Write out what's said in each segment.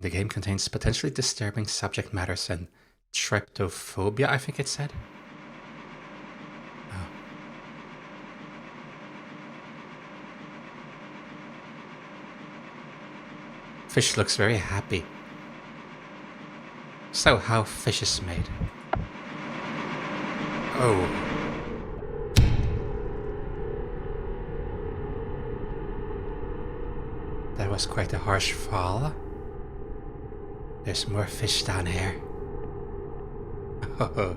The game contains potentially disturbing subject matters and tryptophobia, I think it said. Oh. Fish looks very happy. So, how fish is made? Oh. That was quite a harsh fall. There's more fish down here. Oh.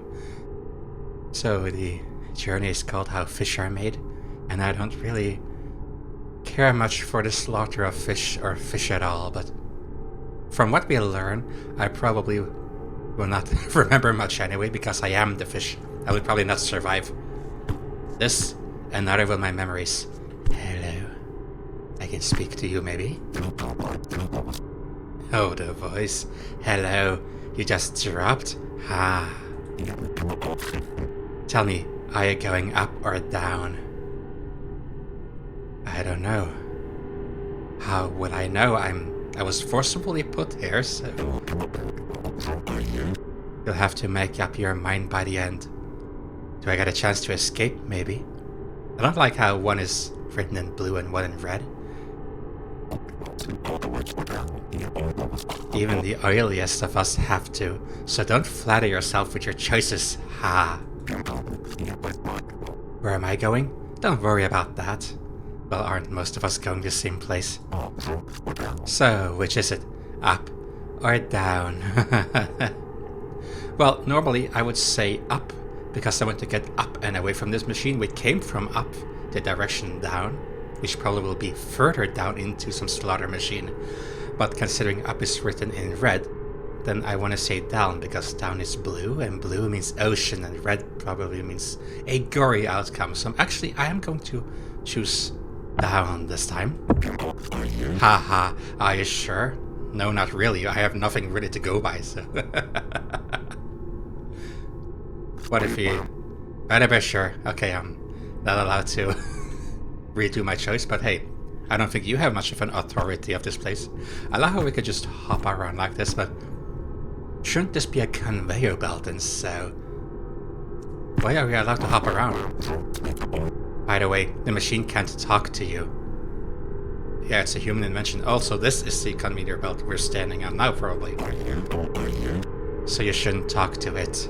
So the journey is called How Fish Are Made, and I don't really care much for the slaughter of fish or fish at all, but from what we learn, I probably will not remember much anyway, because I am the fish. I would probably not survive this, and neither will my memories. Hello. I can speak to you, maybe? Oh, the voice. Hello. You just dropped? Ah. Tell me, are you going up or down? I don't know. How would I know? I was forcibly put here, so you'll have to make up your mind by the end. Do I get a chance to escape, maybe? I don't like how one is written in blue and one in red. Even the oiliest of us have to, so don't flatter yourself with your choices, ha! Where am I going? Don't worry about that. Well, aren't most of us going the same place? So, which is it? Up or down? Well, normally I would say up, because I want to get up and away from this machine. We came from up, the direction down, which probably will be further down into some slaughter machine. But considering up is written in red, then I want to say down, because down is blue, and blue means ocean, and red probably means a gory outcome. So I am going to choose down this time. Haha, are you sure? No, not really. I have nothing really to go by, so... What if you... Better be sure. Okay, I'm not allowed to redo my choice, but hey, I don't think you have much of an authority of this place. I love how we could just hop around like this, but shouldn't this be a conveyor belt? And so, why are we allowed to hop around? By the way, the machine can't talk to you. Yeah, it's a human invention. Also, this is the conveyor belt we're standing on now, probably. So you shouldn't talk to it.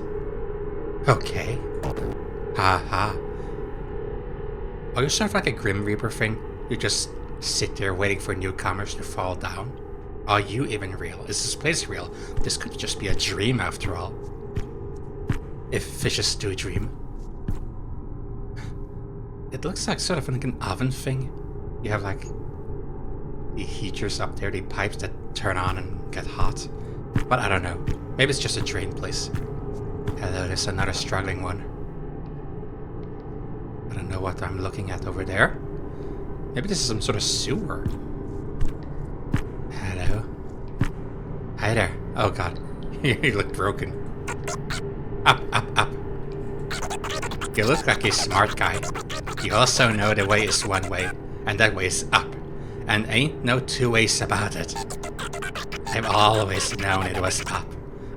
Okay. Haha. Are you sort of like a Grim Reaper thing? You just sit there waiting for newcomers to fall down? Are you even real? Is this place real? This could just be a dream after all. If fishes do dream. It looks like sort of like an oven thing. You have like the heaters up there, the pipes that turn on and get hot. But I don't know. Maybe it's just a drain place. Hello, there's another struggling one. I don't know what I'm looking at over there. Maybe this is some sort of sewer. Hello. Hi there. Oh god. You look broken. Up, up, up. You look like a smart guy. You also know the way is one way, and that way is up. And ain't no two ways about it. I've always known it was up.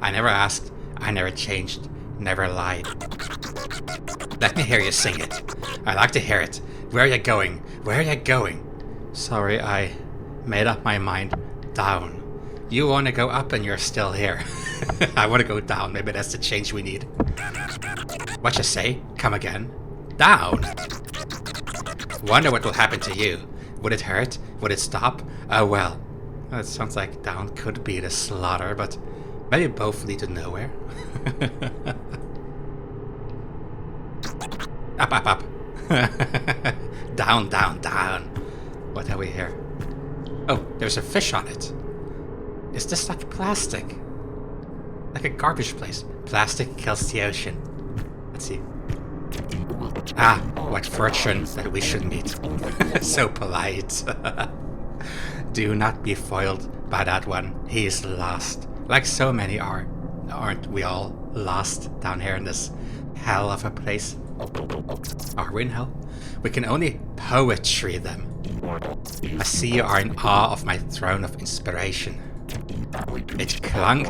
I never asked, I never changed, never lied. Let me hear you sing it. I like to hear it. Where are you going? Where are you going? Sorry, I made up my mind. Down. You want to go up and you're still here. I want to go down. Maybe that's the change we need. What you say? Come again? Down. Wonder what will happen to you. Would it hurt? Would it stop? Oh well. It sounds like down could be the slaughter, but maybe both lead to nowhere. Up, up, up. Down, down, down. What have we here? Oh, there's a fish on it. Is this like plastic? Like a garbage place. Plastic kills the ocean. Let's see. Ah, what fortune that we should meet. So polite. Do not be foiled by that one. He is lost. Like so many are. Aren't we all lost down here in this hell of a place? Are we in hell? We can only poetry them. I see you are in awe of my throne of inspiration. It clung.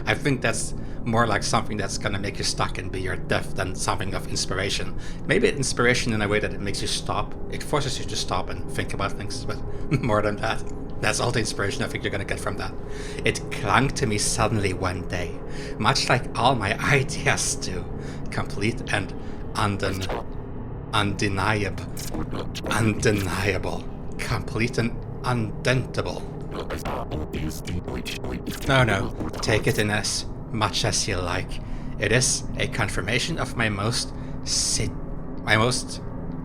I think that's more like something that's gonna make you stuck and be your death than something of inspiration. Maybe inspiration in a way that it makes you stop. It forces you to stop and think about things, but more than that. That's all the inspiration I think you're gonna get from that. It clung to me suddenly one day, much like all my ideas do. Complete and undeniable. Complete and undentable. No, take it in as much as you like. It is a confirmation of my most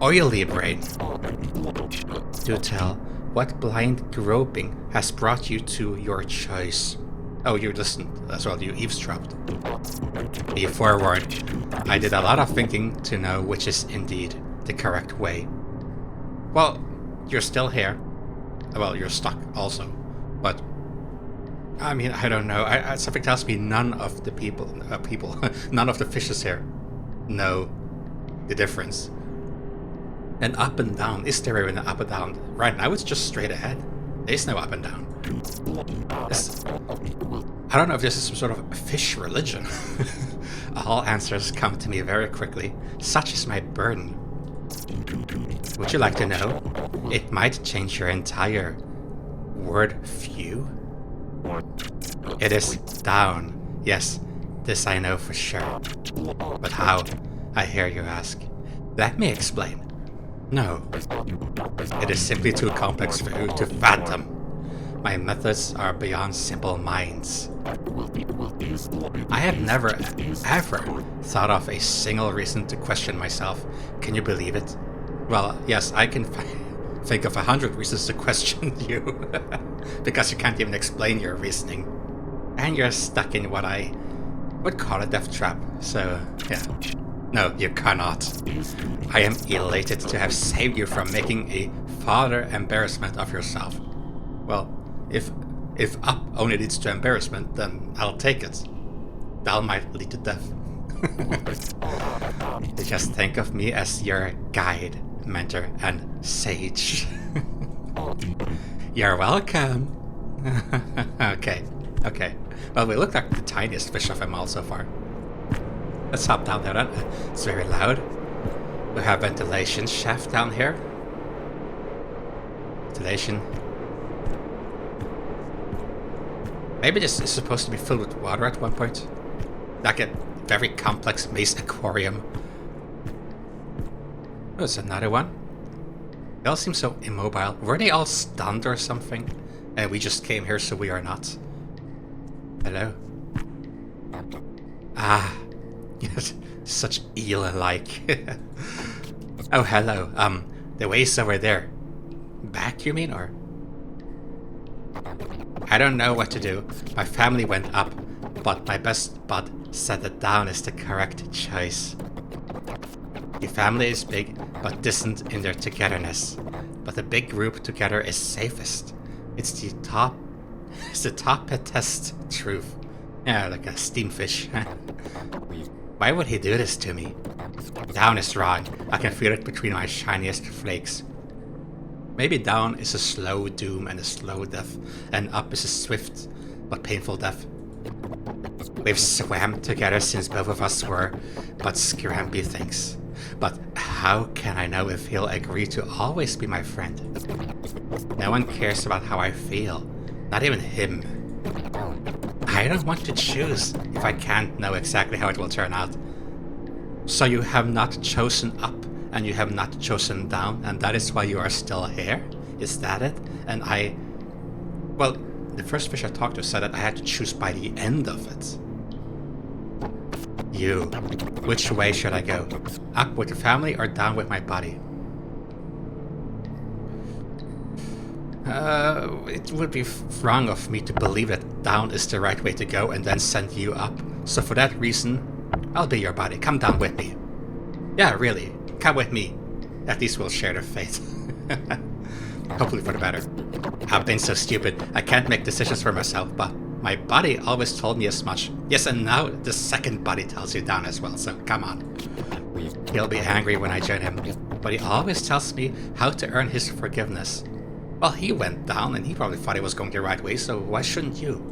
oily brain. Do tell, what blind groping has brought you to your choice? Oh, you listened as well, you eavesdropped. Be forewarned, I did a lot of thinking to know which is indeed the correct way. Well, you're still here. Well, you're stuck also, but I mean, I don't know. Something tells me none of the none of the fishes here know the difference. And up and down, is there even an up and down? Right now it's just straight ahead. There's no up and down. I don't know if this is some sort of fish religion. All answers come to me very quickly. Such is my burden. Would you like to know? It might change your entire word view. It is down. Yes, this I know for sure. But how? I hear you ask. Let me explain. No. It is simply too complex for you to fathom. My methods are beyond simple minds. I have never, ever thought of a single reason to question myself. Can you believe it? Well, yes, I can think of 100 reasons to question you. Because you can't even explain your reasoning. And you're stuck in what I would call a death trap. So, yeah. No, you cannot. I am elated to have saved you from making a further embarrassment of yourself. Well, if up only leads to embarrassment, then I'll take it. That might lead to death. Just think of me as your guide, mentor, and sage. You're welcome. Okay. Well, we look like the tiniest fish of them all so far. Let's hop down there then. It's very loud. We have ventilation shaft down here. Ventilation. Maybe this is supposed to be filled with water at one point. Like a very complex maze aquarium. Oh, there's another one. They all seem so immobile. Were they all stunned or something? And we just came here so we are not. Hello? Ah. Yes, such eel-like. Oh, hello. The way's over there. Back, you mean, or? I don't know what to do. My family went up, but my best bud said that down is the correct choice. The family is big, but distant in their togetherness. But the big group together is safest. It's the top-test truth. Yeah, like a steamfish. Why would he do this to me? Down is wrong. I can feel it between my shiniest flakes. Maybe down is a slow doom and a slow death, and up is a swift but painful death. We've swam together since both of us were but scrampy things. But how can I know if he'll agree to always be my friend? No one cares about how I feel, not even him. I don't want to choose if I can't know exactly how it will turn out. So you have not chosen up and you have not chosen down, and that is why you are still here? Is that it? And well, the first fish I talked to said that I had to choose by the end of it. You. Which way should I go? Up with the family or down with my body? It would be wrong of me to believe that down is the right way to go and then send you up. So for that reason, I'll be your body. Come down with me. Yeah, really. Come with me. At least we'll share the fate. Hopefully for the better. I've been so stupid. I can't make decisions for myself, but my body always told me as much. Yes, and now the second body tells you down as well, so come on. He'll be angry when I join him, but he always tells me how to earn his forgiveness. Well, he went down and he probably thought he was going the right way, so why shouldn't you?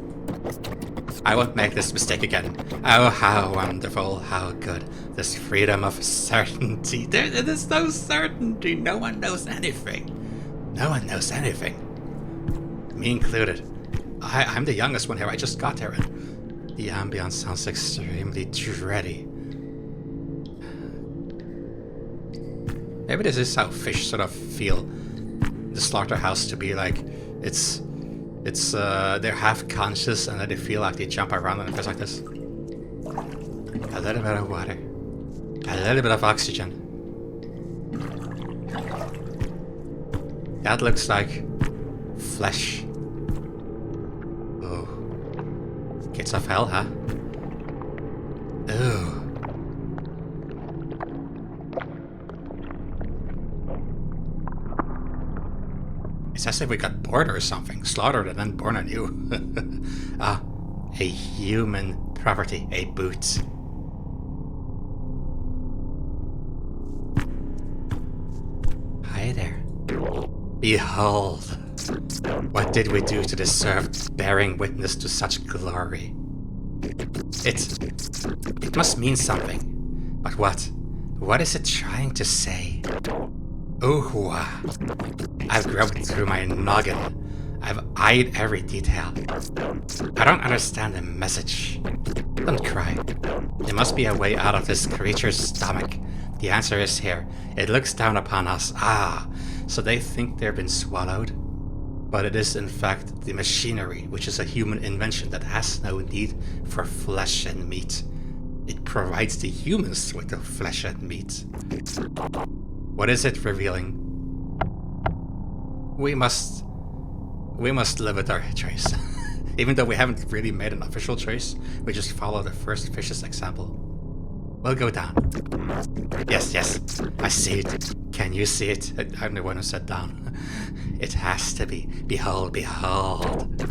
I won't make this mistake again. Oh, how wonderful, how good. This freedom of certainty. There is no certainty. No one knows anything. No one knows anything. Me included. I'm the youngest one here. I just got here, and the ambience sounds extremely dready. Maybe this is how fish sort of feel the slaughterhouse to be like. It's they're half conscious and then they feel like they jump around and it feels like this. A little bit of water. A little bit of oxygen. That looks like flesh. Oh. Kids of hell, huh? Ooh. It's as if we got bored or something, slaughtered and then born anew. Ah, a human property, a boot. Hi there. Behold, what did we do to deserve bearing witness to such glory? It must mean something. But what? What is it trying to say? Ooh-wah. I've groped through my noggin. I've eyed every detail. I don't understand the message. Don't cry. There must be a way out of this creature's stomach. The answer is here. It looks down upon us. Ah, so they think they've been swallowed? But it is in fact the machinery, which is a human invention that has no need for flesh and meat. It provides the humans with the flesh and meat. What is it revealing? We must live with our choice. Even though we haven't really made an official choice, we just follow the first fish's example. We'll go down. Yes, I see it. Can you see it? I'm the one who said down. It has to be. Behold, behold.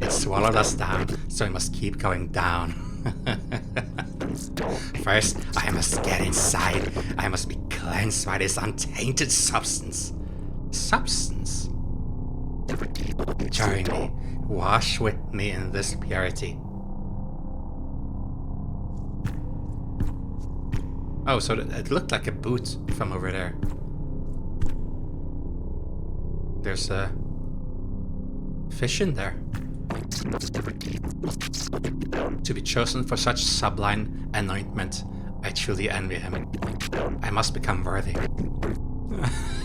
It swallowed us down, so we must keep going down. First, I must get inside. I must be cleansed by this untainted substance. Substance? Join me. Wash with me in this purity. Oh, so it looked like a boot from over there. There's a fish in there. To be chosen for such sublime anointment, I truly envy him. I must become worthy.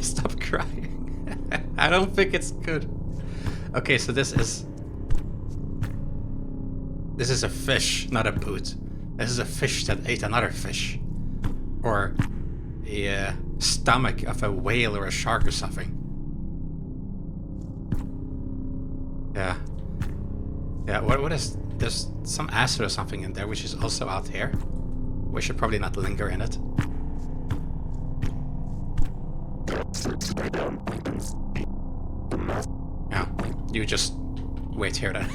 Stop crying. I don't think it's good. Okay, so this is a fish, not a boot. This is a fish that ate another fish. Or a stomach of a whale or a shark or something. Yeah. Yeah, what is... There's some acid or something in there, which is also out here. We should probably not linger in it. Yeah, you just wait here then.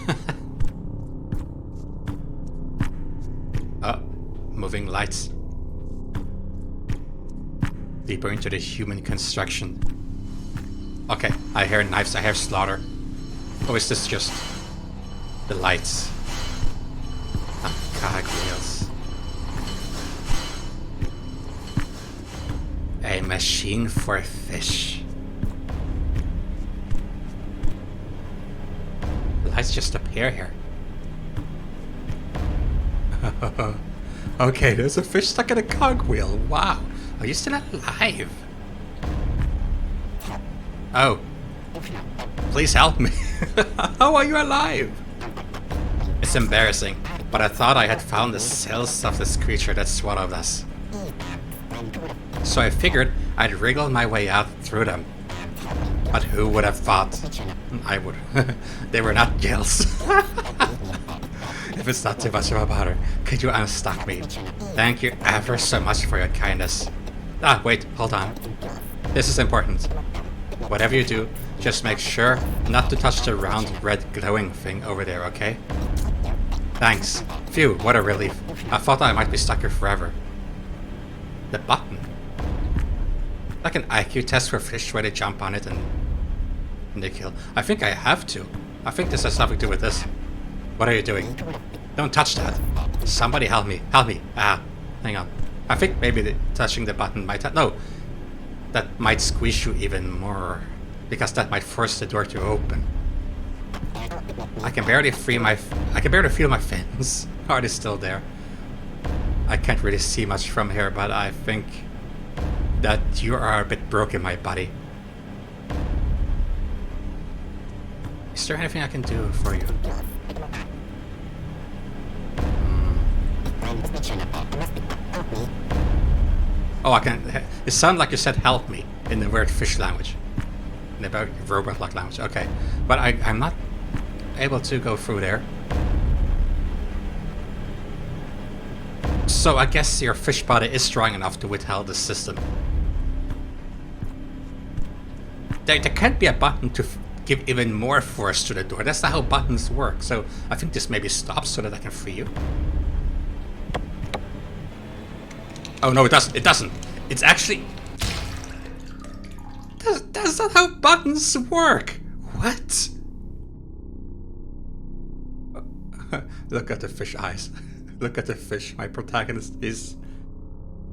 Oh, moving lights. Deeper into the human construction. Okay, I hear knives, I hear slaughter. Or is this just the lights? Ah, cogwheels. A machine for fish. The lights just appear here. Okay, there's a fish stuck in a cogwheel. Wow. Are you still alive? Oh. Please help me. How are you alive? It's embarrassing, but I thought I had found the cells of this creature that swallowed us. So I figured I'd wriggle my way out through them. But who would have thought? I would. They were not gills. If it's not too much of a bother, could you unstuck me? Thank you ever so much for your kindness. Ah, wait, hold on. This is important. Whatever you do, just make sure not to touch the round red glowing thing over there, okay? Thanks. Phew, what a relief. I thought I might be stuck here forever. The button? Like an IQ test for fish where they jump on it and Nikhil. I think I have to. I think this has something to do with this. What are you doing? Don't touch that. Somebody help me. Help me. Ah, hang on. I think maybe touching the button might... No. That might squeeze you even more. Because that might force the door to open. I can barely feel my fins. Are they still there? I can't really see much from here, but I think that you are a bit broken, my buddy. Is there anything I can do for you? Oh, I can... It sounded like you said help me in the weird fish language. In the robot-like language. Okay. But I'm not able to go through there. So I guess your fish body is strong enough to withhold the system. There can't be a button to give even more force to the door. That's not how buttons work. So I think this maybe stops so that I can free you. Oh no, it doesn't. It doesn't. It's actually... That's not how buttons work. What? Look at the fish eyes. Look at the fish. My protagonist is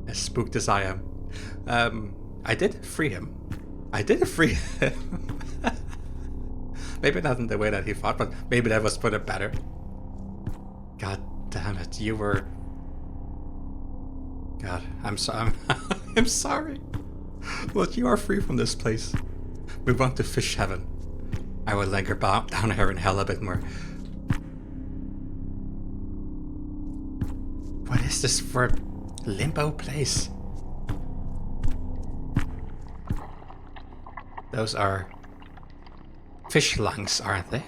as spooked as I am. I did free him. I did free him. Maybe not in the way that he thought, but maybe that was for the better. God damn it, you were... God, I'm sorry. But you are free from this place. Move on to fish heaven. I will linger down here in hell a bit more. What is this for limbo place? Those are fish lungs, aren't they?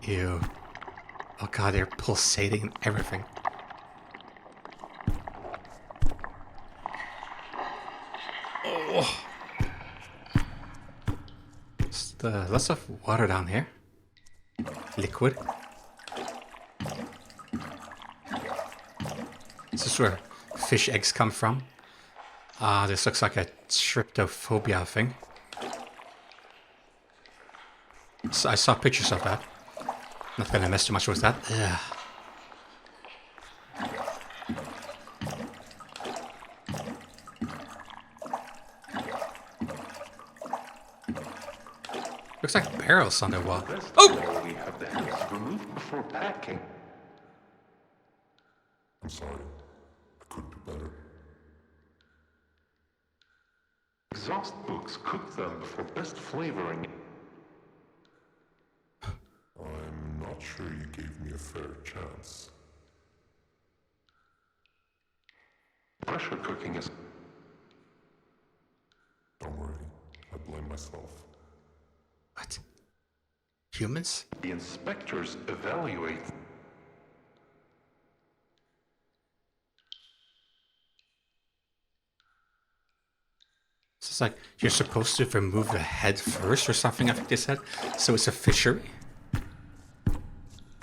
Ew. Oh god, they're pulsating and everything. Oh. Just, lots of water down here. Liquid. This is where fish eggs come from. This looks like a tryptophobia thing. So I saw pictures of that. Not gonna mess too much with that. Ugh. Looks like barrels on the wall. Oh! We have the heads removed before packing. I'm sorry. I could do better. Exhaust books cook them for best flavoring. I'm not sure you gave me a fair chance. Pressure cooking is... Don't worry. I blame myself. What? Humans? The inspectors evaluate... It's like you're supposed to remove the head first or something, I think they said. So it's a fishery.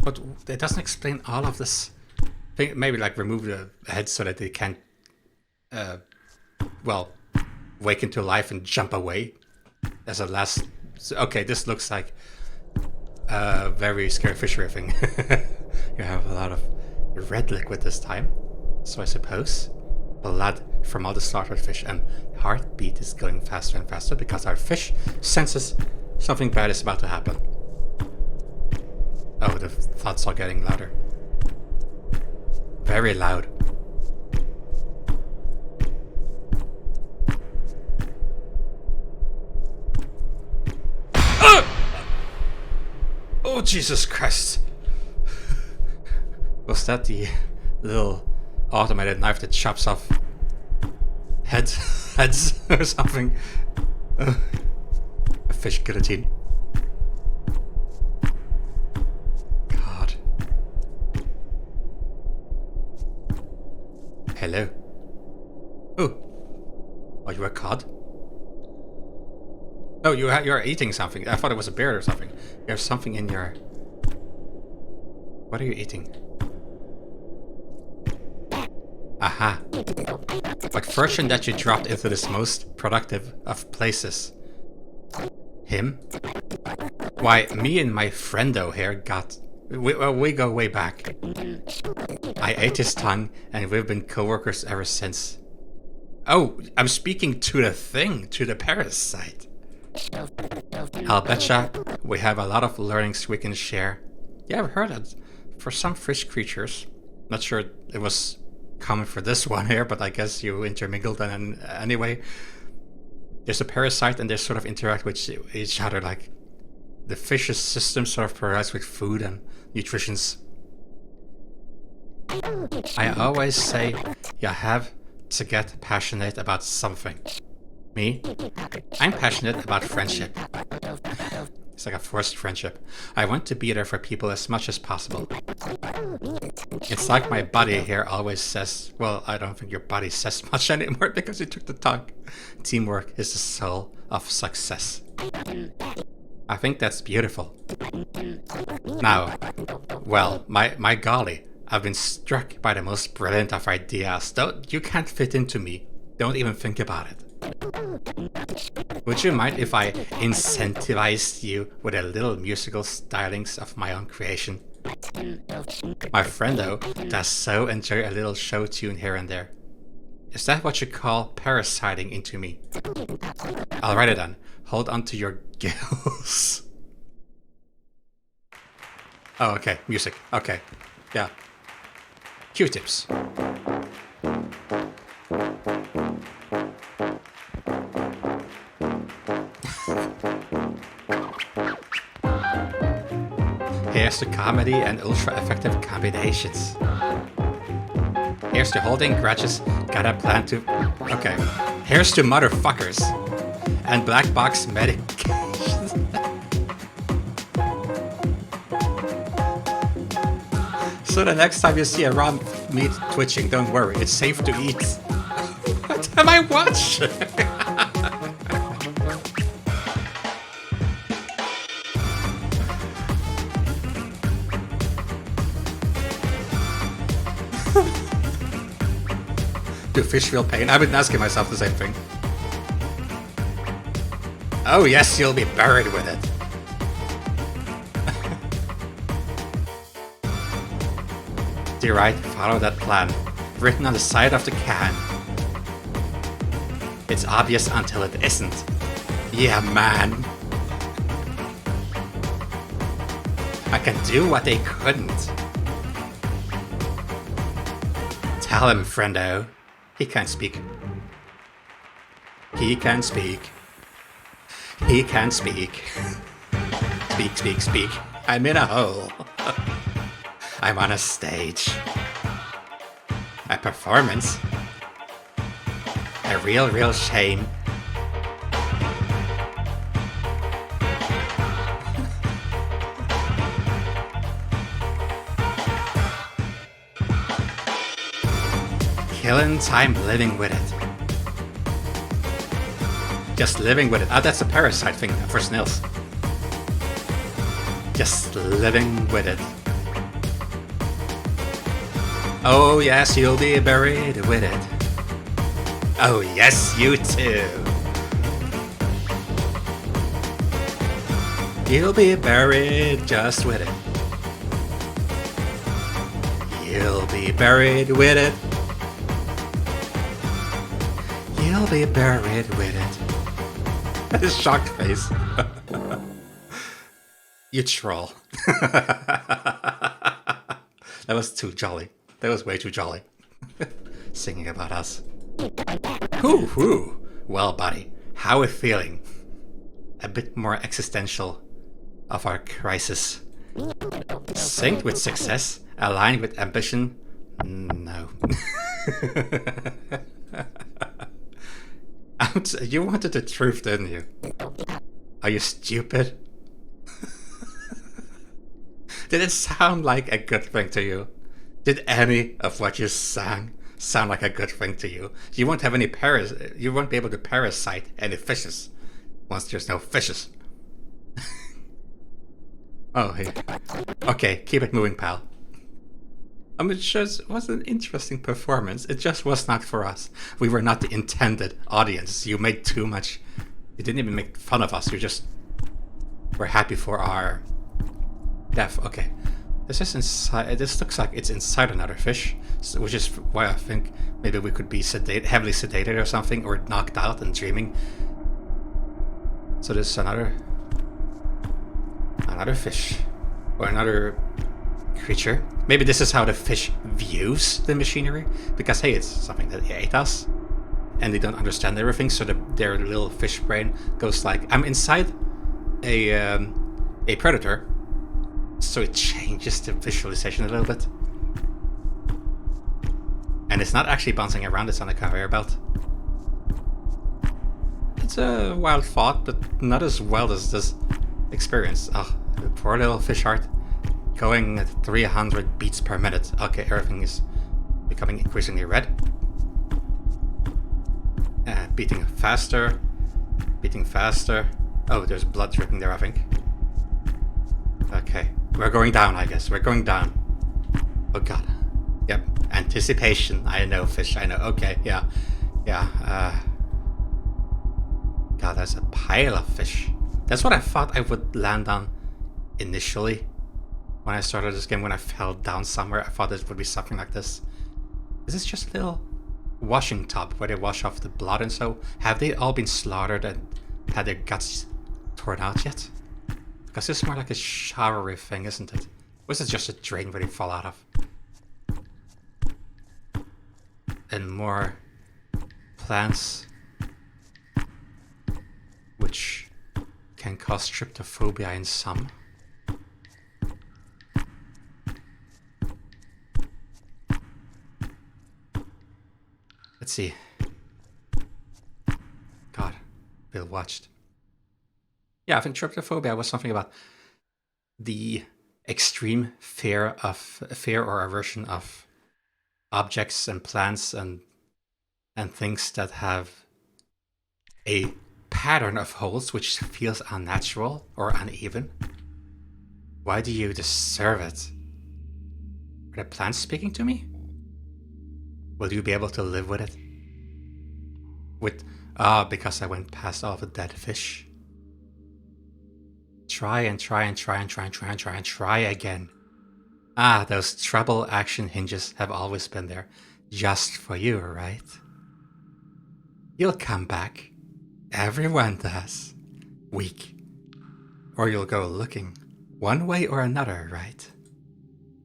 But it doesn't explain all of this. Maybe like remove the head so that they can't, well, wake into life and jump away as a last... Okay, this looks like a very scary fishery thing. You have a lot of red liquid this time. So I suppose blood from all the slaughtered fish, and heartbeat is going faster and faster because our fish senses something bad is about to happen. Oh, the thoughts are getting louder. Very loud. Oh, Jesus Christ. Was that the little automated knife that chops off heads or something? A fish guillotine. God. Hello. Oh. Are you a cod? Oh, you're eating something. I thought it was a bear or something. You have something in your... What are you eating? Aha. Like version that you dropped into this most productive of places. Him? Why, me and my friendo here we go way back. I ate his tongue, and we've been co-workers ever since. Oh, I'm speaking to the thing, to the parasite. I'll betcha we have a lot of learnings we can share. Yeah, I've heard it. For some fish creatures. Not sure it was common for this one here, but I guess you intermingled and anyway. There's a parasite and they sort of interact with each other, like the fish's system sort of provides with food and nutritions. I always say you have to get passionate about something. Me? I'm passionate about friendship. It's like a forced friendship. I want to be there for people as much as possible. It's like my body here always says, well, I don't think your body says much anymore because you took the tongue. Teamwork is the soul of success. I think that's beautiful. Now, well, my golly, I've been struck by the most brilliant of ideas. You can't fit into me. Don't even think about it. Would you mind if I incentivized you with a little musical stylings of my own creation? My friendo does so enjoy a little show tune here and there. Is that what you call parasiting into me? I'll write it down. Hold on to your gills. Oh, okay. Music. Okay. Yeah. Q-tips. Here's the comedy and ultra-effective combinations. Here's to holding grudges, got a plan to... Okay. Here's to motherfuckers. And black box medications. So the next time you see a raw meat twitching, don't worry, it's safe to eat. What am I watching? Do fish feel pain? I've been asking myself the same thing. Oh yes, you'll be buried with it. You're right, follow that plan. Written on the side of the can. It's obvious until it isn't. Yeah, man. I can do what they couldn't. Tell him, friendo. He can't speak. He can speak. He can speak. Speak, speak, speak. I'm in a hole. I'm on a stage. A performance. A real shame. Killing time living with it. Just living with it. Oh, that's a parasite thing for snails. Just living with it. Oh yes, you'll be buried with it. Oh yes, you too. You'll be buried just with it. You'll be buried with it. You'll be buried with it. His shocked face. You troll. That was too jolly. That was way too jolly. Singing about us. Whoo. Well, buddy, how we feeling? A bit more existential of our crisis. Synced with success? Aligned with ambition? No. You wanted the truth, didn't you? Are you stupid? Did it sound like a good thing to you? Did any of what you sang sound like a good thing to you? You won't have any you won't be able to parasite any fishes once there's no fishes. Oh, hey. Okay, keep it moving, pal. It just was an interesting performance. It just was not for us. We were not the intended audience. You made too much. You didn't even make fun of us. You just We're happy for our death. Okay. This is inside. This looks like it's inside another fish, which is why I think maybe we could be heavily sedated or something, or knocked out and dreaming. So there's another fish, or another creature. Maybe this is how the fish views the machinery, because hey, it's something that ate us, and they don't understand everything. So their little fish brain goes like, I'm inside a predator. So it changes the visualization a little bit. And it's not actually bouncing around, it's on a conveyor belt. It's a wild thought, but not as wild as this experience. Oh, the poor little fish heart. Going at 300 beats per minute. Okay, everything is becoming increasingly red. Beating faster. Beating faster. Oh, there's blood dripping there, I think. Okay. We're going down, I guess. We're going down. Oh god. Yep. Anticipation. I know, fish. I know. Okay, yeah. Yeah, God, that's a pile of fish. That's what I thought I would land on initially. When I started this game, when I fell down somewhere, I thought it would be something like this. Is this just a little washing tub where they wash off the blood and so? Have they all been slaughtered and had their guts torn out yet? Because this is more like a showery thing, isn't it? Or is it just a drain where they fall out of? And more plants, which can cause tryptophobia in some. Let's see. God, Bill watched. Yeah, I think tryptophobia was something about the extreme fear or aversion of objects and plants and things that have a pattern of holes which feels unnatural or uneven. Why do you deserve it? Are the plants speaking to me? Will you be able to live with it? Because I went past all the dead fish. Try again. Those treble action hinges have always been there. Just for you, right? You'll come back. Everyone does. Weak. Or you'll go looking. One way or another, right?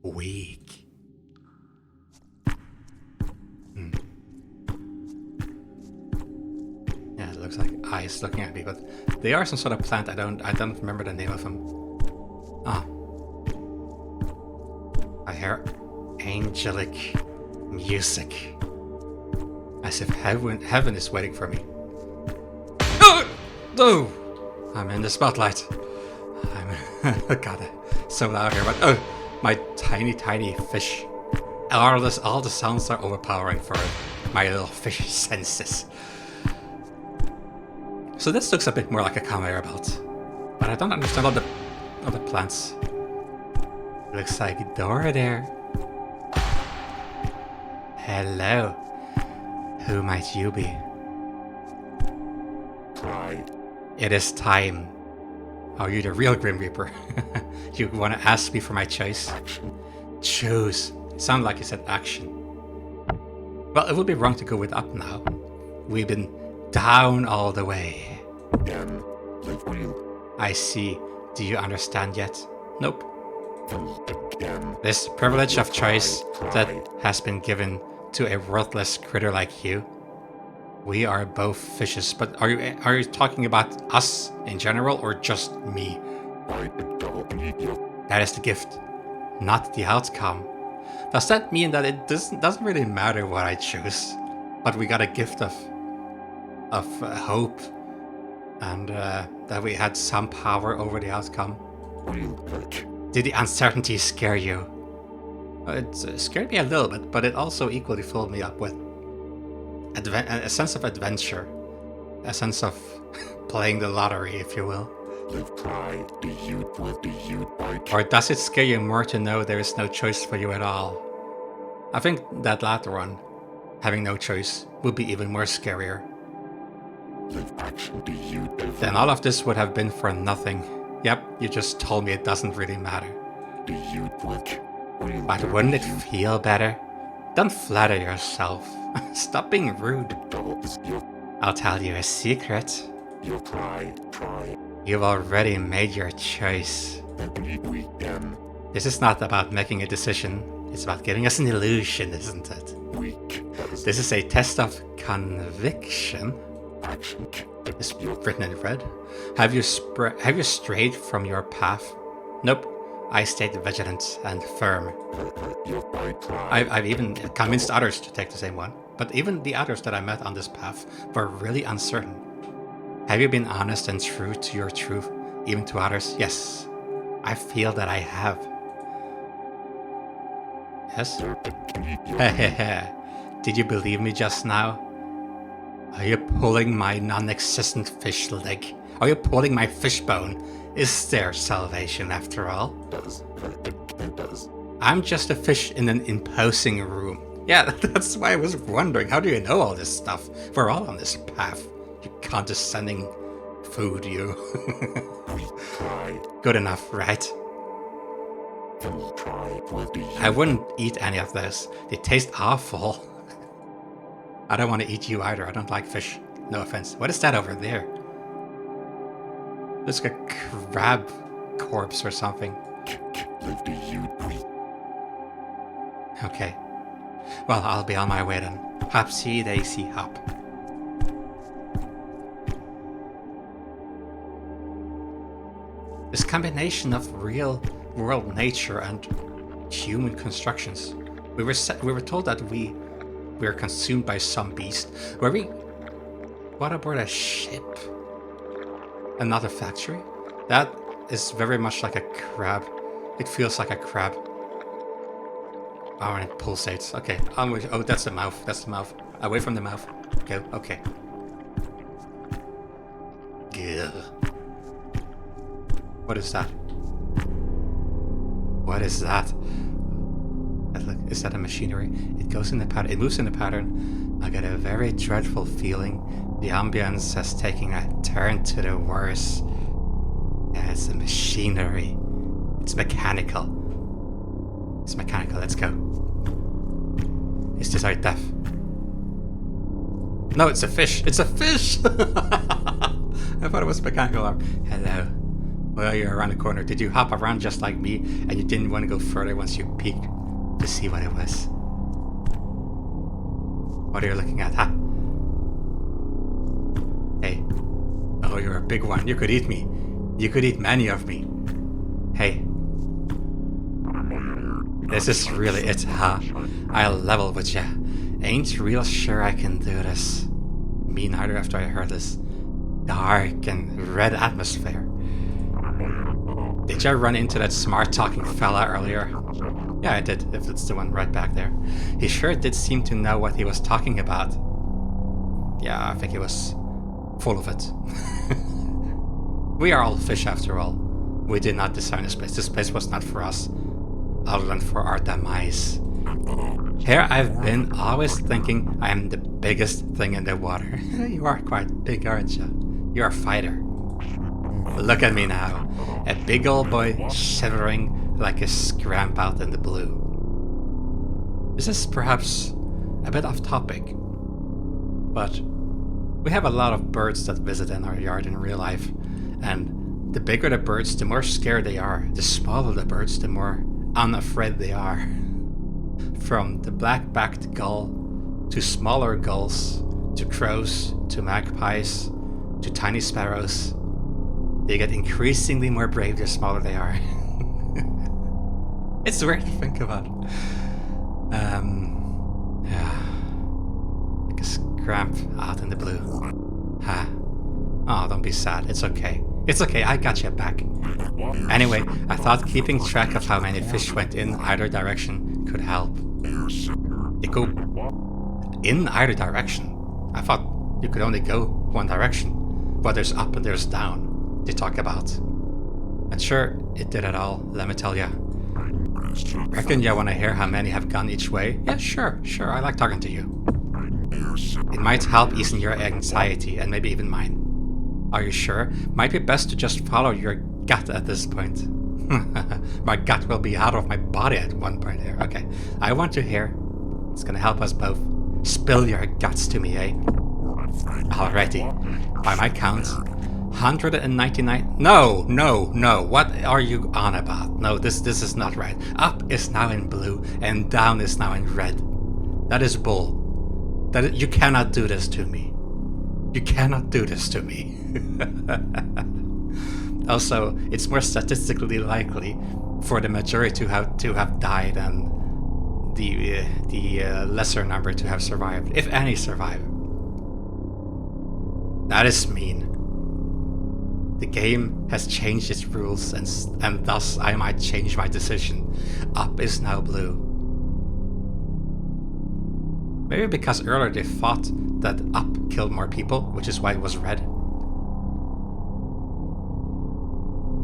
Weak. Yeah, it looks like eyes looking at me, but they are some sort of plant. I don't remember the name of them. I hear angelic music. As if heaven is waiting for me. Oh! I'm in the spotlight. God, so loud here, but my tiny fish. All the sounds are overpowering for my little fish senses. So this looks a bit more like a conveyor belt, but I don't understand all the plants. Looks like a door there. Hello. Who might you be? Try. It is time. Are you the real Grim Reaper? You want to ask me for my choice? Action. Choose. Sound like you said action. Well, it would be wrong to go with up now. We've been down all the way. Then live wheel. I see. Do you understand yet? Nope. Again. This privilege of choice that has been given to a worthless critter like you. We are both fishes, but are you talking about us in general or just me? That is the gift, not the outcome. Does that mean that it doesn't really matter what I choose, but we got a gift of hope, and that we had some power over the outcome? Did the uncertainty scare you? It scared me a little bit, but it also equally filled me up with a sense of adventure, a sense of playing the lottery, if you will. Or does it scare you more to know there is no choice for you at all? I think that latter one, having no choice, would be even more scarier. Then all of this would have been for nothing. Yep, you just told me it doesn't really matter. Do you click? But wouldn't it feel better? Don't flatter yourself. Stop being rude. I'll tell you a secret. You try. You've already made your choice. We can. This is not about making a decision. It's about giving us an illusion, isn't it? Weak. This is a test of conviction. Action. It's written in red. Have you strayed from your path? Nope. I stayed vigilant and firm. I've even convinced others to take the same one. But even the others that I met on this path were really uncertain. Have you been honest and true to your truth, even to others? Yes. I feel that I have. Yes? Did you believe me just now? Are you pulling my non-existent fish leg? Are you pulling my fishbone? Is there salvation after all? It does. I'm just a fish in an imposing room. Yeah, that's why I was wondering, how do you know all this stuff? We're all on this path. You condescending food, you. We try. Good enough, right? We try. What do you? I wouldn't eat any of those. They taste awful. I don't want to eat you either. I don't like fish. No offense. What is that over there? Looks like a crab corpse or something. Live do you breathe? Okay. Well, I'll be on my way then. Hopsy daisy hop. This combination of real world nature and human constructions. We were told that we were consumed by some beast. Were we? What about a ship? Another factory? That is very much like a crab. It feels like a crab. Oh, and it pulsates. Okay. Oh, that's the mouth. That's the mouth. Away from the mouth. Go. Okay. Gah. What is that? What is that? Is that a machinery? It goes in the pattern. It moves in the pattern. I get a very dreadful feeling. The ambience has taken a turn to the worse. Yeah, it's a machinery. It's mechanical. It's mechanical. Let's go. Is this our death? No, it's a fish. It's a fish! I thought it was mechanical arm. Hello. Well, you're around the corner. Did you hop around just like me and you didn't want to go further once you peeked to see what it was? What are you looking at, huh? Hey. Oh, you're a big one. You could eat me. You could eat many of me. Hey. This is really it, huh? I'll level with ya. Ain't real sure I can do this. Me neither after I heard this dark and red atmosphere. Did you run into that smart-talking fella earlier? Yeah, I did, if it's the one right back there. He sure did seem to know what he was talking about. Yeah, I think he was full of it. We are all fish after all. We did not design this place. This place was not for us, other than for our demise. Here I've been always thinking I am the biggest thing in the water. You are quite big, aren't you? You're a fighter. Look at me now, a big old boy shivering like a scramp out in the blue. This is perhaps a bit off topic, but we have a lot of birds that visit in our yard in real life, and the bigger the birds, the more scared they are. The smaller the birds, the more unafraid they are. From the black-backed gull, to smaller gulls, to crows, to magpies, to tiny sparrows, they get increasingly more brave the smaller they are. It's weird to think about. Yeah. Like a scramp out in the blue. Ha. Oh, don't be sad. It's okay. It's okay, I got your back. Anyway, I thought keeping track of how many fish went in either direction could help. They go in either direction? I thought you could only go one direction. But there's up and there's down, they talk about. And sure, it did it all, let me tell ya. Reckon you want to hear how many have gone each way? Yeah, sure, I like talking to you. It might help easing your anxiety, and maybe even mine. Are you sure? Might be best to just follow your gut at this point. My gut will be out of my body at one point here. Okay, I want to hear. It's gonna help us both. Spill your guts to me, eh? Alrighty. By my count, 199. No, no, no. What are you on about? No, this is not right. Up is now in blue and down is now in red. That is bull. You cannot do this to me. You cannot do this to me. Also, it's more statistically likely for the majority to have died and the lesser number to have survived, if any survive. That is mean. The game has changed its rules, and thus I might change my decision. Up is now blue. Maybe because earlier they thought that up killed more people, which is why it was red.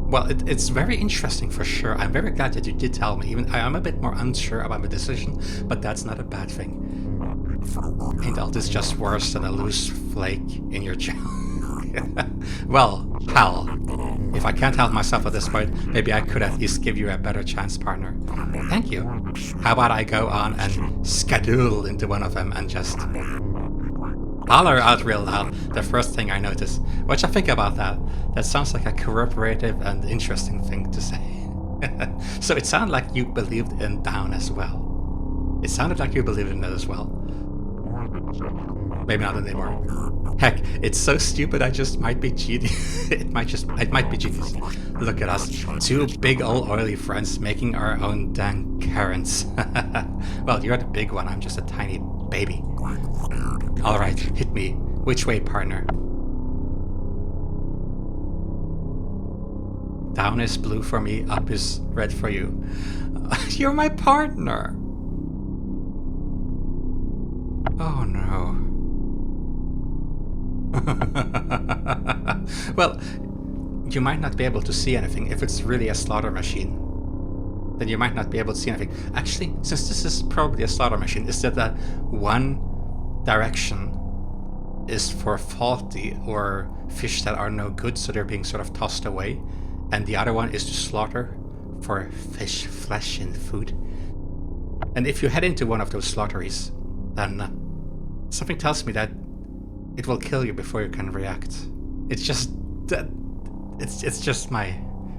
Well, it's very interesting for sure. I'm very glad that you did tell me. Even I am a bit more unsure about my decision, but that's not a bad thing. Ain't all this just worse than a loose flake in your jaw? Well, pal, if I can't help myself at this point, maybe I could at least give you a better chance, partner. Thank you. How about I go on and skadoodle into one of them and just holler out real loud the first thing I notice. What you think about that? That sounds like a cooperative and interesting thing to say. So it sounded like you believed in down as well. It sounded like you believed in it as well. Maybe not anymore. Heck, it's so stupid I just might be cheating. It might be genius. Look at us, two big old oily friends making our own dang currents. Well, you're the big one, I'm just a tiny baby. Alright, hit me. Which way, partner? Down is blue for me, up is red for you. You're my partner! Oh no. Well, you might not be able to see anything if it's really a slaughter machine. Then you might not be able to see anything. Actually, since this is probably a slaughter machine, is that one direction is for faulty or fish that are no good, so they're being sort of tossed away, and the other one is to slaughter for fish, flesh, and food. And if you head into one of those slaughteries, then something tells me that it will kill you before you can react. It's just that it's just my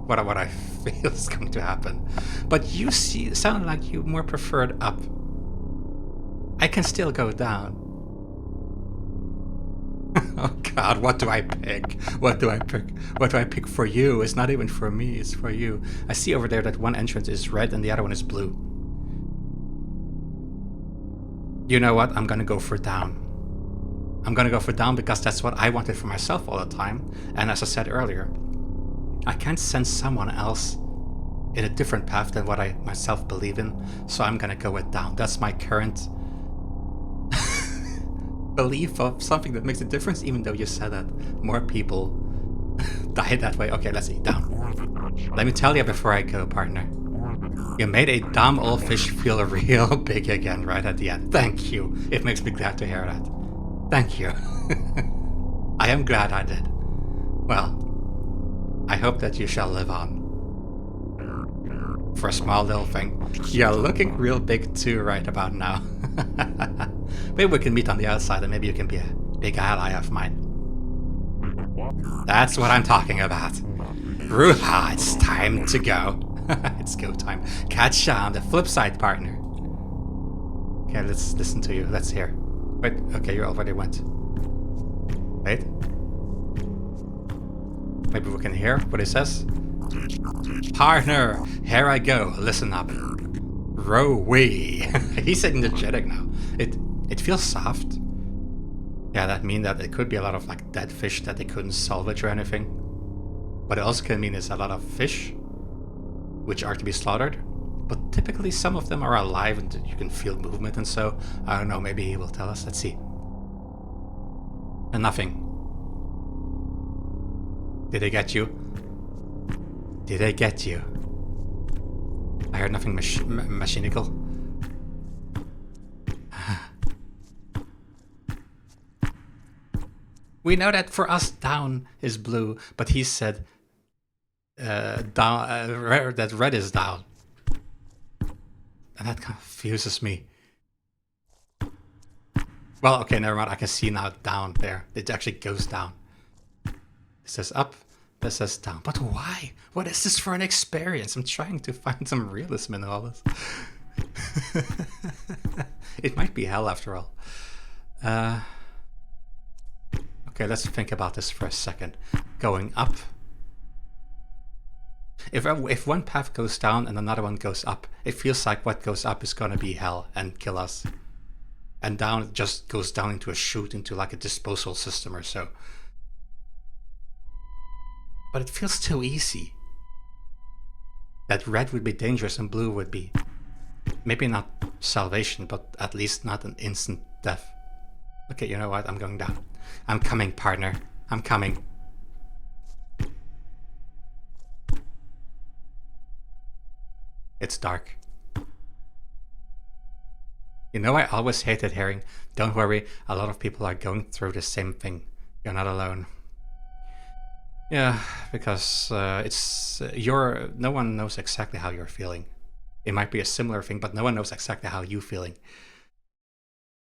what I feel is going to happen. But you sound like you more preferred up. I can still go down. Oh God, what do I pick? What do I pick? What do I pick for you? It's not even for me, it's for you. I see over there that one entrance is red and the other one is blue. You know what? I'm gonna go for down. I'm gonna go for down because that's what I wanted for myself all the time. And as I said earlier, I can't sense someone else in a different path than what I myself believe in. So I'm gonna go with down. That's my current belief of something that makes a difference, even though you said that more people die that way. Okay, let's see, down. Let me tell you before I go, partner. You made a dumb old fish feel real big again right at the end. Thank you. It makes me glad to hear that. Thank you. I am glad I did. Well, I hope that you shall live on. For a small little thing. You're looking real big too right about now. Maybe we can meet on the outside and maybe you can be a big ally of mine. That's what I'm talking about. Ruha, it's time to go. It's go time. Catch ya on the flip side, partner. Okay, let's listen to you. Let's hear. Wait, okay, you already went. Wait. Maybe we can hear what it says. Partner, here I go. Listen up. Row way. He's energetic now. It feels soft. Yeah, that means that it could be a lot of like dead fish that they couldn't salvage or anything. But it also can mean it's a lot of fish which are to be slaughtered. But typically some of them are alive and you can feel movement and so. I don't know, maybe he will tell us. Let's see. And nothing. Did they get you? Did they get you? I heard nothing machinical. We know that for us down is blue, but he said that red is down. And that confuses me. Well, okay, never mind. I can see now down there. It actually goes down. It says up. This says down. But why? What is this for an experience? I'm trying to find some realism in all this. It might be hell after all. Okay, let's think about this for a second. Going up. If one path goes down and another one goes up, it feels like what goes up is gonna be hell and kill us. And down it just goes down into a chute, into like a disposal system or so. But it feels too easy. That red would be dangerous and blue would be maybe not salvation, but at least not an instant death. Okay, you know what? I'm going down. I'm coming, partner. I'm coming. It's dark. You know, I always hated hearing, don't worry, a lot of people are going through the same thing. You're not alone. Yeah, because no one knows exactly how you're feeling. It might be a similar thing, but no one knows exactly how you're feeling.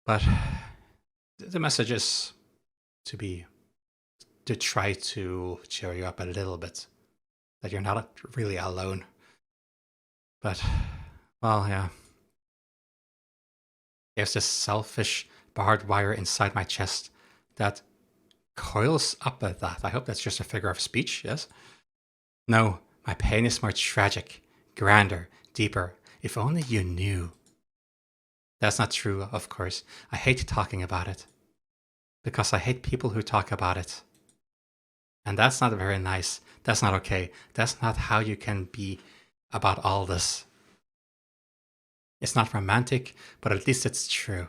But the message is to try to cheer you up a little bit. That you're not really alone. But, well, yeah. There's this selfish barbed wire inside my chest that coils up at that. I hope that's just a figure of speech, yes? No, my pain is more tragic, grander, deeper. If only you knew. That's not true, of course. I hate talking about it. Because I hate people who talk about it. And that's not very nice. That's not okay. That's not how you can be about all this. It's not romantic, but at least it's true.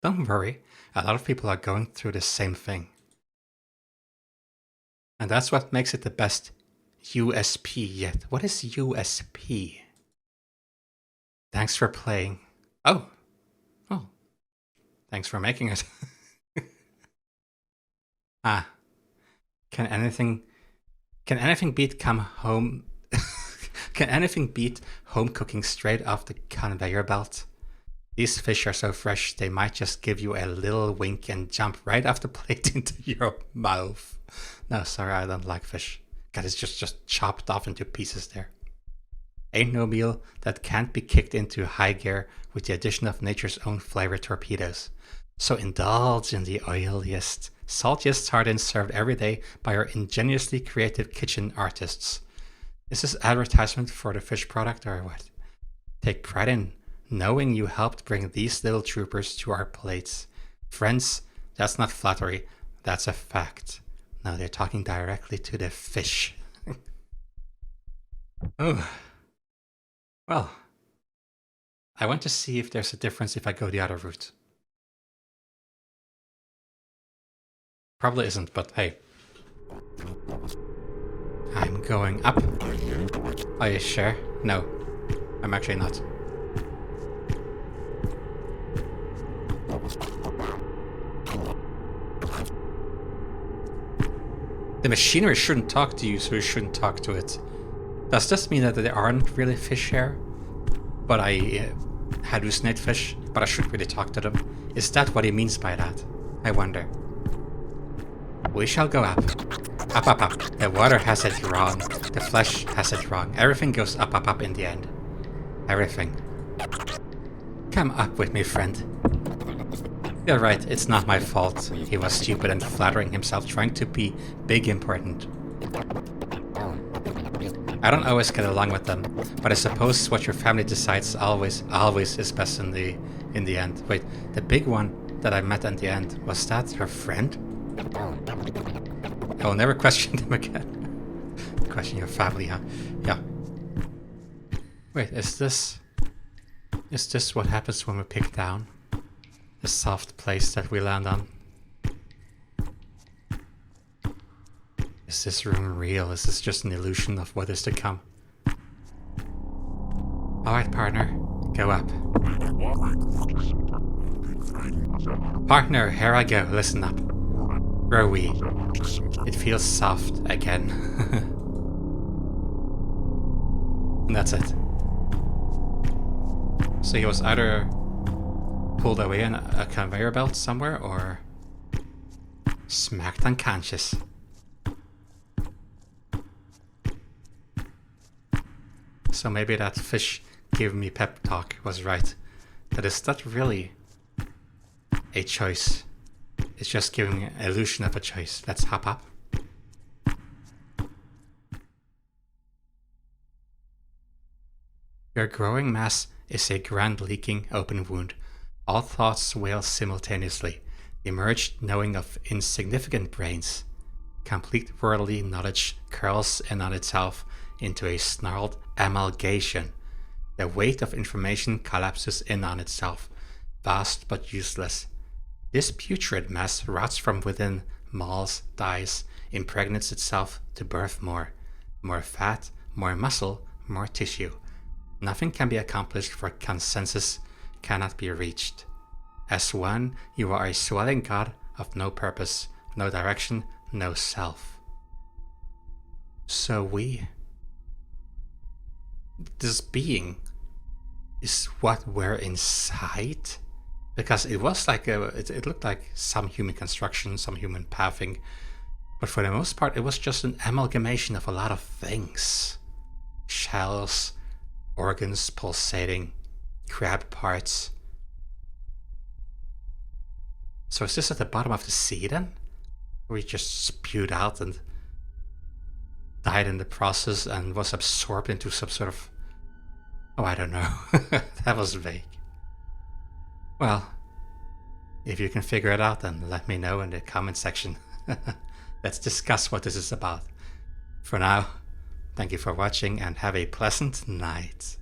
Don't worry, a lot of people are going through the same thing. And that's what makes it the best USP yet. What is USP? Thanks for playing. Oh. Thanks for making it. Can anything beat home cooking straight off the conveyor belt? These fish are so fresh, they might just give you a little wink and jump right off the plate into your mouth. No, sorry, I don't like fish. God, it's just chopped off into pieces there. Ain't no meal that can't be kicked into high gear with the addition of nature's own flavor torpedoes. So indulge in the oiliest, saltiest sardines served every day by our ingeniously creative kitchen artists. Is this advertisement for the fish product or what? Take pride in knowing you helped bring these little troopers to our plates. Friends, that's not flattery, that's a fact. Now they're talking directly to the fish. Oh. Well, I want to see if there's a difference if I go the other route. Probably isn't, but hey. I'm going up. Are you sure? No, I'm actually not. The machinery shouldn't talk to you, so you shouldn't talk to it. Does this mean that there aren't really fish here? But I hallucinate fish, but I shouldn't really talk to them? Is that what he means by that? I wonder. We shall go up. Up, up, up. The water has it wrong. The flesh has it wrong. Everything goes up, up, up in the end. Everything. Come up with me, friend. You're right, it's not my fault. He was stupid and flattering himself, trying to be big important. I don't always get along with them, but I suppose what your family decides always is best in the end. Wait, the big one that I met in the end, was that your friend? I will never question them again. Question your family, huh? Yeah. Wait, is this what happens when we pick down? The soft place that we land on? Is this room real? Is this just an illusion of what is to come? Alright, partner, go up. Partner, here I go, listen up. Grow we. It feels soft again. And that's it. So he was either pulled away in a conveyor belt somewhere or smacked unconscious. So maybe that fish giving me pep talk was right. That it's not really a choice. It's just giving an illusion of a choice. Let's hop up. Your growing mass is a grand leaking open wound. All thoughts wail simultaneously. The merged knowing of insignificant brains. Complete worldly knowledge curls in on itself into a snarled amalgamation. The weight of information collapses in on itself, vast but useless. This putrid mass rots from within, mauls, dies, impregnates itself to birth more. More fat, more muscle, more tissue. Nothing can be accomplished, for consensus cannot be reached. As one, you are a swelling god of no purpose, no direction, no self. So this being, is what we're inside? Because it was like it looked like some human construction, some human pathing, but for the most part it was just an amalgamation of a lot of things. Shells, organs pulsating, crab parts. So is this at the bottom of the sea then? Where he just spewed out and died in the process and was absorbed into some sort of... Oh, I don't know. That was vague. Well, if you can figure it out, then let me know in the comment section. Let's discuss what this is about. For now, thank you for watching and have a pleasant night.